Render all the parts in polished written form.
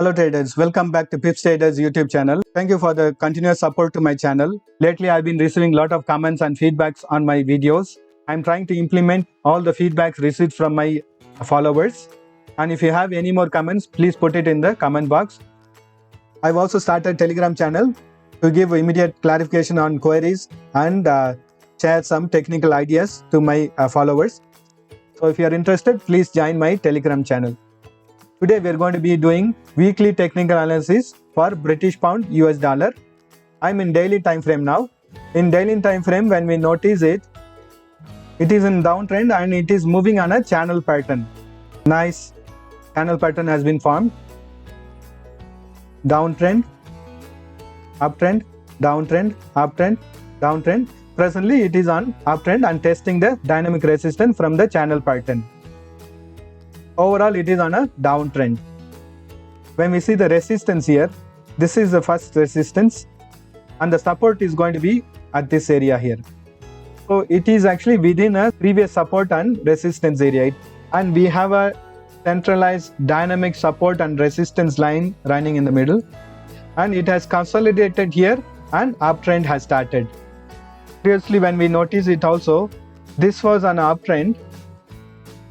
Hello traders, welcome back to Pips Traders YouTube channel. Thank you for the continuous support to my channel. Lately I've been receiving a lot of comments and feedbacks on my videos. I'm trying to implement all the feedbacks received from my followers. And if you have any more comments, please put it in the comment box. I've also started Telegram channel to give immediate clarification on queries and share some technical ideas to my followers. So if you are interested, please join my Telegram channel. Today we are going to be doing weekly technical analysis for British pound US dollar. I'm in daily time frame now. In daily time frame, when we notice it is in downtrend and it is moving on a channel pattern. Nice channel pattern has been formed. Downtrend, uptrend, downtrend, uptrend, downtrend. Presently it is on uptrend and testing the dynamic resistance from the channel pattern. Overall it is on a downtrend. When we see the resistance here, this is the first resistance and the support is going to be at this area here. So it is actually within a previous support and resistance area, and we have a centralized dynamic support and resistance line running in the middle, and it has consolidated here and uptrend has started. Previously when we notice it also, this was an uptrend.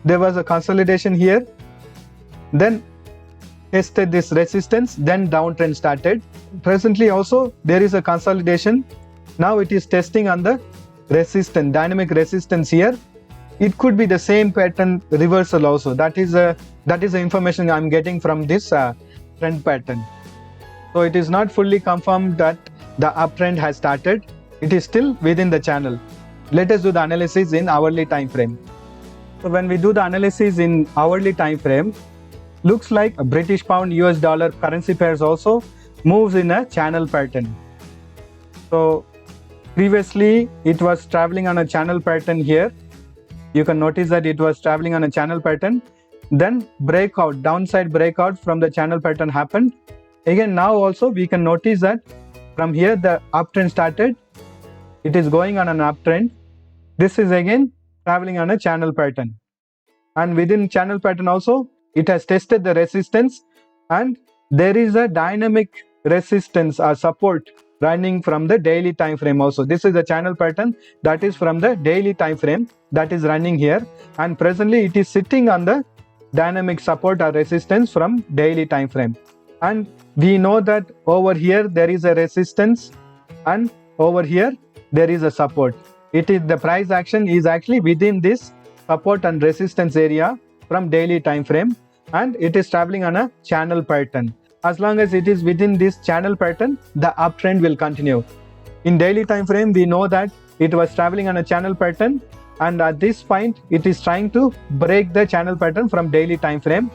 There was a consolidation here, then tested this resistance, then downtrend started. Presently also there is a consolidation. Now it is testing on the resistance, dynamic resistance here. It could be the same pattern reversal also. That is the information I'm getting from this trend pattern. So it is not fully confirmed that the uptrend has started. It is still within the channel. Let us do the analysis in hourly time frame. So when we do the analysis in hourly time frame, looks like a British pound US dollar currency pairs also moves in a channel pattern. So previously it was traveling on a channel pattern here. You can notice that it was traveling on a channel pattern. Then breakout, downside breakout from the channel pattern happened. Again now also we can notice that from here the uptrend started. It is going on an uptrend. This is again traveling on a channel pattern, and within channel pattern also it has tested the resistance, and there is a dynamic resistance or support running from the daily time frame also. This is a channel pattern that is from the daily time frame that is running here, and presently it is sitting on the dynamic support or resistance from daily time frame. And we know that over here there is a resistance and over here there is a support. It is the price action is actually within this support and resistance area from daily time frame, and it is traveling on a channel pattern. As long as it is within this channel pattern, the uptrend will continue. In daily time frame, we know that it was traveling on a channel pattern, and at this point it is trying to break the channel pattern from daily time frame.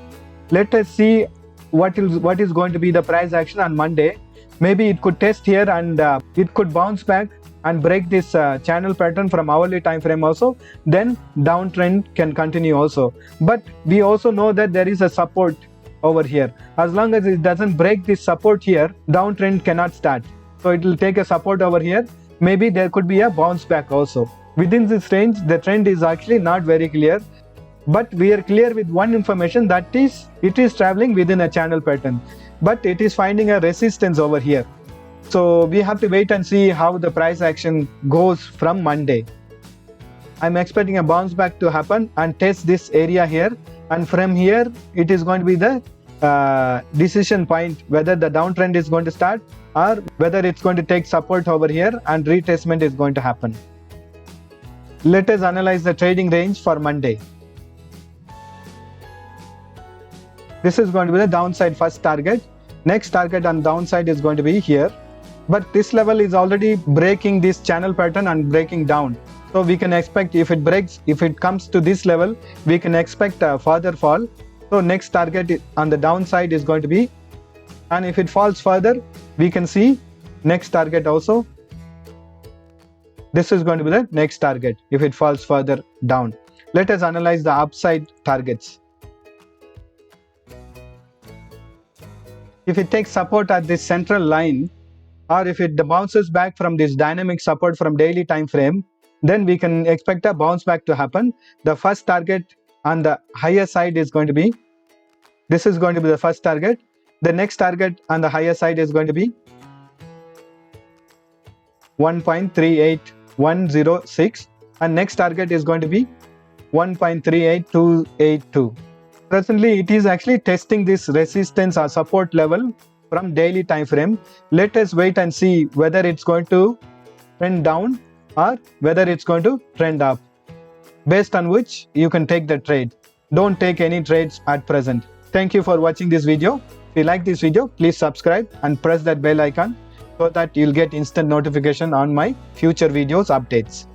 Let us see what is going to be the price action on Monday. Maybe it could test here and it could bounce back and break this channel pattern from hourly time frame also. Then downtrend can continue also. But we also know that there is a support over here. As long as it doesn't break this support here, downtrend cannot start. So it will take a support over here. Maybe there could be a bounce back also. Within this range, the trend is actually not very clear. But we are clear with one information, that is it is traveling within a channel pattern. But it is finding a resistance over here. So we have to wait and see how the price action goes from Monday. I'm expecting a bounce back to happen and test this area here, and from here it is going to be the decision point whether the downtrend is going to start or whether it's going to take support over here and retestment is going to happen. Let us analyze the trading range for Monday. This is going to be the downside first target. Next target on downside is going to be here. But this level is already breaking this channel pattern and breaking down. So we can expect if it breaks, if it comes to this level, we can expect a further fall. So next target on the downside is going to be, and if it falls further, we can see next target also. This is going to be the next target if it falls further down. Let us analyze the upside targets. If it takes support at this central line, or if it bounces back from this dynamic support from daily time frame, then we can expect a bounce back to happen. The first target on the higher side is going to be, this is going to be the first target. The next target on the higher side is going to be 1.38106, and next target is going to be 1.38282. Presently, it is actually testing this resistance or support level from daily time frame. Let us wait and see whether it's going to trend down or whether it's going to trend up, based on which you can take the trade. Don't take any trades at present. Thank you for watching this video. If you like this video, please subscribe and press that bell icon so that you'll get instant notification on my future videos updates.